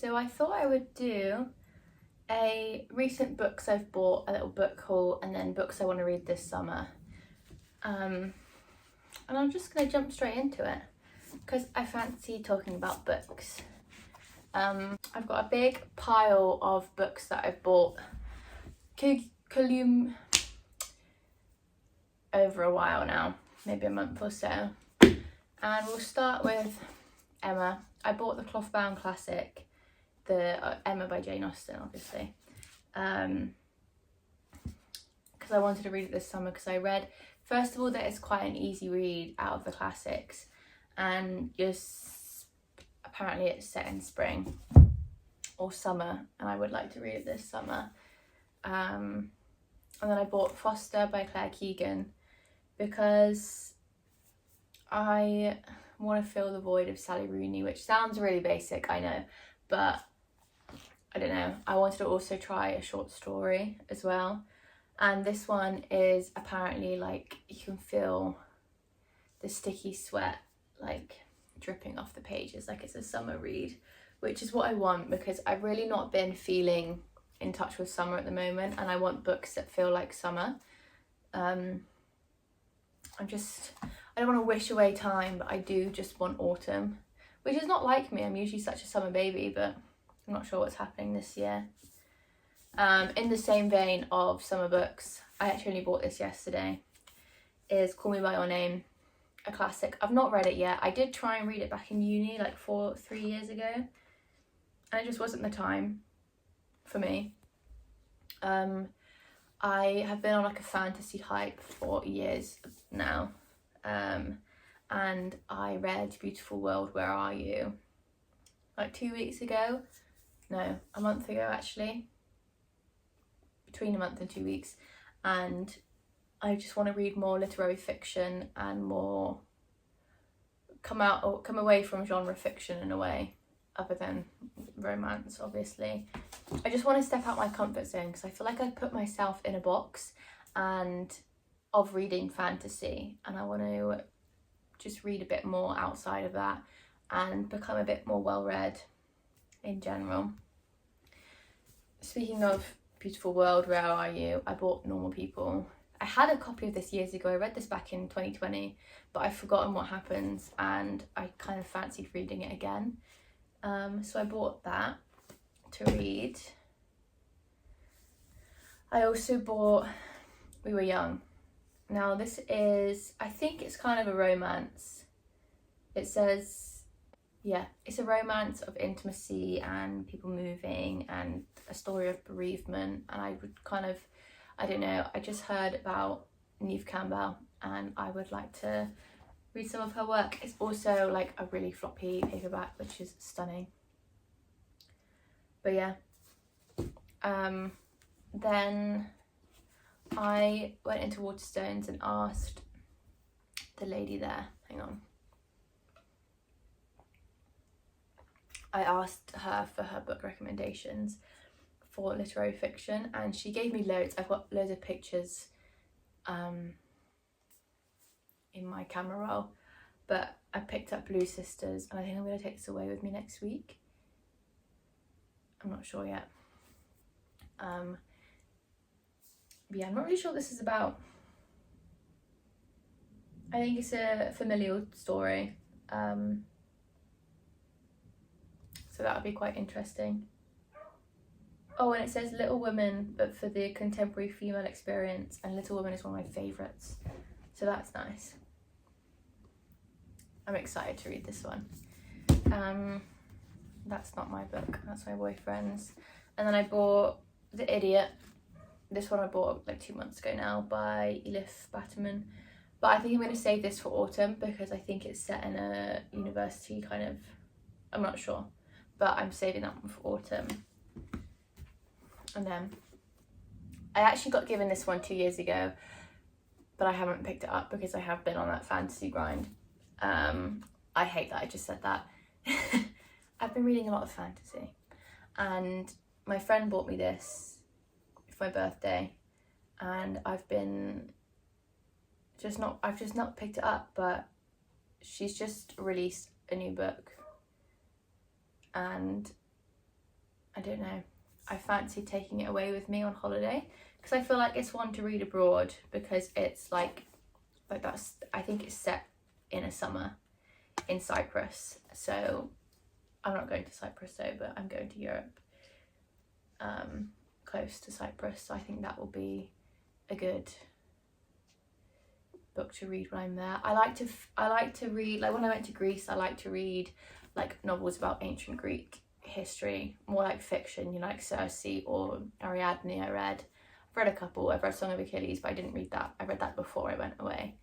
So I thought I would do a recent books I've bought, a little book haul, and then books I want to read this summer. And I'm just going to jump straight into it because I fancy talking about books. I've got a big pile of books that I've bought over a while now, maybe a month or so. And we'll start with Emma. I bought the cloth-bound classic, the Emma by Jane Austen, obviously, because I wanted to read it this summer, because I read, first of all, that it's quite an easy read out of the classics, and apparently it's set in spring or summer, and I would like to read it this summer. And then I bought Foster by Claire Keegan because I want to fill the void of Sally Rooney, which sounds really basic, I know, but I don't know. I wanted to also try a short story as well, and this one is apparently like you can feel the sticky sweat like dripping off the pages, like it's a summer read, which is what I want because I've really not been feeling in touch with summer at the moment, and I want books that feel like summer. I don't want to wish away time, but I do just want autumn, which is not like me. I'm usually such a summer baby, but I'm not sure what's happening this year. In the same vein of summer books, I actually only bought this yesterday, is Call Me By Your Name, a classic. I've not read it yet. I did try and read it back in uni, like 3 years ago, and it just wasn't the time for me. I have been on like a fantasy hype for years now, and I read Beautiful World, Where Are You? like 2 weeks ago. No, a month ago actually. Between a month and 2 weeks. And I just want to read more literary fiction and more come away from genre fiction in a way, other than romance, obviously. I just want to step out my comfort zone because I feel like I put myself in a box of reading fantasy, and I want to just read a bit more outside of that and become a bit more well-read in general. Speaking of Beautiful World, Where Are You? I bought Normal People. I had a copy of this years ago. I read this back in 2020, but I've forgotten what happens and I kind of fancied reading it again. So I bought that to read. I also bought We Were Young. Now this is, I think it's kind of a romance. It says, yeah, it's a romance of intimacy and people moving and a story of bereavement. And I would I don't know, I just heard about Neve Campbell and I would like to read some of her work. It's also like a really floppy paperback, which is stunning. But yeah, then I went into Waterstones and asked the lady there, hang on. I asked her for her book recommendations for literary fiction and she gave me loads. I've got loads of pictures in my camera roll, but I picked up Blue Sisters and I think I'm going to take this away with me next week. I'm not sure yet. Yeah, I'm not really sure what this is about. I think it's a familial story, so that would be quite interesting. Oh, and it says Little Women, but for the contemporary female experience, and Little Women is one of my favourites, so that's nice. I'm excited to read this one. That's not my book, that's my boyfriend's. And then I bought The Idiot. This one I bought like 2 months ago now, by Elif Batuman. But I think I'm going to save this for autumn because I think it's set in a university kind of, I'm not sure. But I'm saving that one for autumn. And then I actually got given this one 2 years ago, but I haven't picked it up because I have been on that fantasy grind. I hate that I just said that. I've been reading a lot of fantasy, and my friend bought me this for my birthday, and I've just not picked it up, but she's just released a new book and I don't know, I fancy taking it away with me on holiday, because I feel like it's one to read abroad, because it's like that's, I think it's set in a summer in Cyprus. So I'm not going to Cyprus though, but I'm going to Europe, close to Cyprus. So I think that will be a good book to read when I'm there. I like to read, like when I went to Greece, I like to read like novels about ancient Greek history, more like fiction, you know, like Circe or Ariadne. I've read a couple. I've read Song of Achilles, but I didn't read that. I read that before I went away.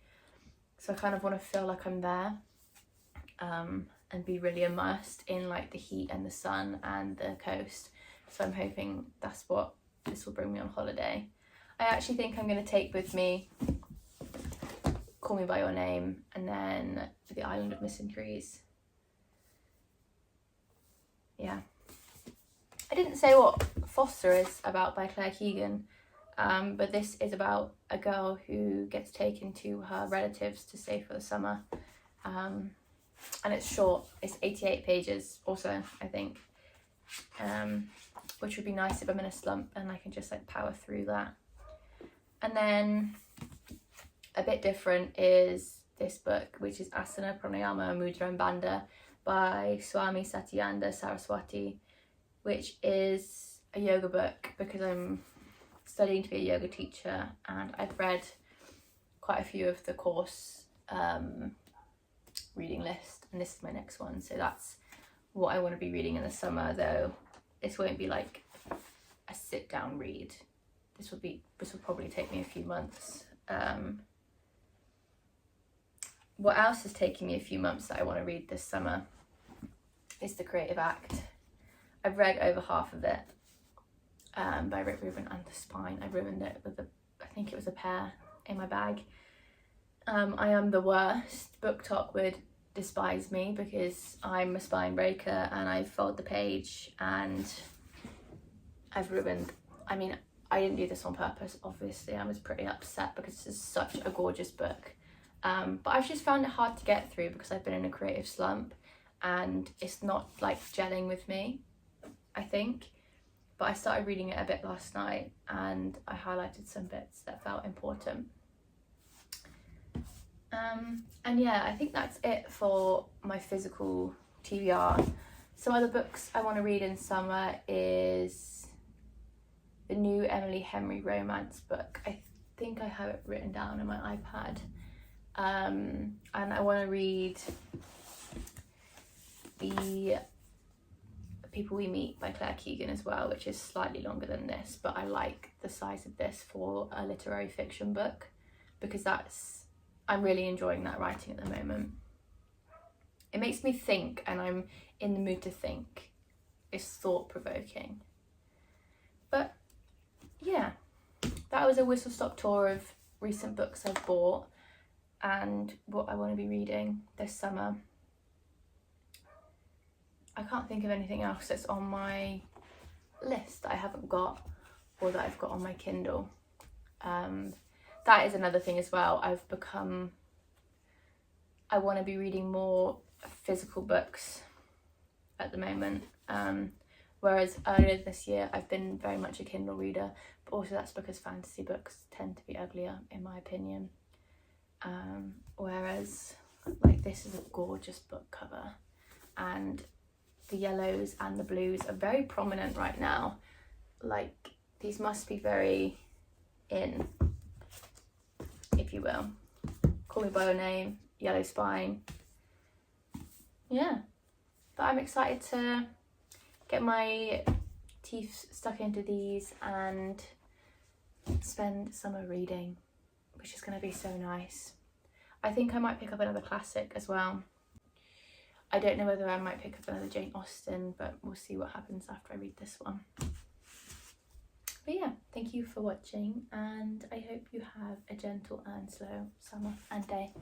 So I kind of want to feel like I'm there, and be really immersed in like the heat and the sun and the coast. So I'm hoping that's what this will bring me on holiday. I actually think I'm going to take with me Call Me By Your Name, and then The Island of Missing Trees. Yeah. I didn't say what Foster is about by Claire Keegan, but this is about a girl who gets taken to her relatives to stay for the summer. And it's short, it's 88 pages also, I think, which would be nice if I'm in a slump and I can just like power through that. And then a bit different is this book, which is Asana Pranayama Mudra and Bandha by Swami Satyananda Saraswati, which is a yoga book because I'm studying to be a yoga teacher, and I've read quite a few of the course reading list, and this is my next one. So that's what I want to be reading in the summer, though this won't be like a sit down read. This will probably take me a few months. What else is taking me a few months that I want to read this summer is The Creative Act. I've read over half of it, by Rick Rubin and The Spine. I ruined it with I think it was a pear in my bag. I am the worst. BookTok would despise me because I'm a spine breaker and I fold the page and I've ruined. I mean, I didn't do this on purpose, obviously. I was pretty upset because this is such a gorgeous book. But I've just found it hard to get through because I've been in a creative slump and it's not like gelling with me, I think. But I started reading it a bit last night and I highlighted some bits that felt important. And yeah, I think that's it for my physical TBR. Some other books I want to read in summer is the new Emily Henry romance book. I think I have it written down on my iPad. And I want to read The People We Meet by Claire Keegan as well, which is slightly longer than this, but I like the size of this for a literary fiction book because I'm really enjoying that writing at the moment. It makes me think and I'm in the mood to think. It's thought-provoking. But yeah, that was a whistle-stop tour of recent books I've bought and what I want to be reading this summer. I can't think of anything else that's on my list that I haven't got or that I've got on my Kindle. That is another thing as well. I want to be reading more physical books at the moment. Whereas earlier this year, I've been very much a Kindle reader, but also that's because fantasy books tend to be uglier, in my opinion. Whereas like this is a gorgeous book cover and the yellows and the blues are very prominent right now. Like these must be very in, if you will. Call Me By Your Name, Yellow Spine. Yeah, but I'm excited to get my teeth stuck into these and spend summer reading, which is going to be so nice. I think I might pick up another classic as well. I don't know whether I might pick up another Jane Austen, but we'll see what happens after I read this one. But yeah, thank you for watching and I hope you have a gentle and slow summer and day.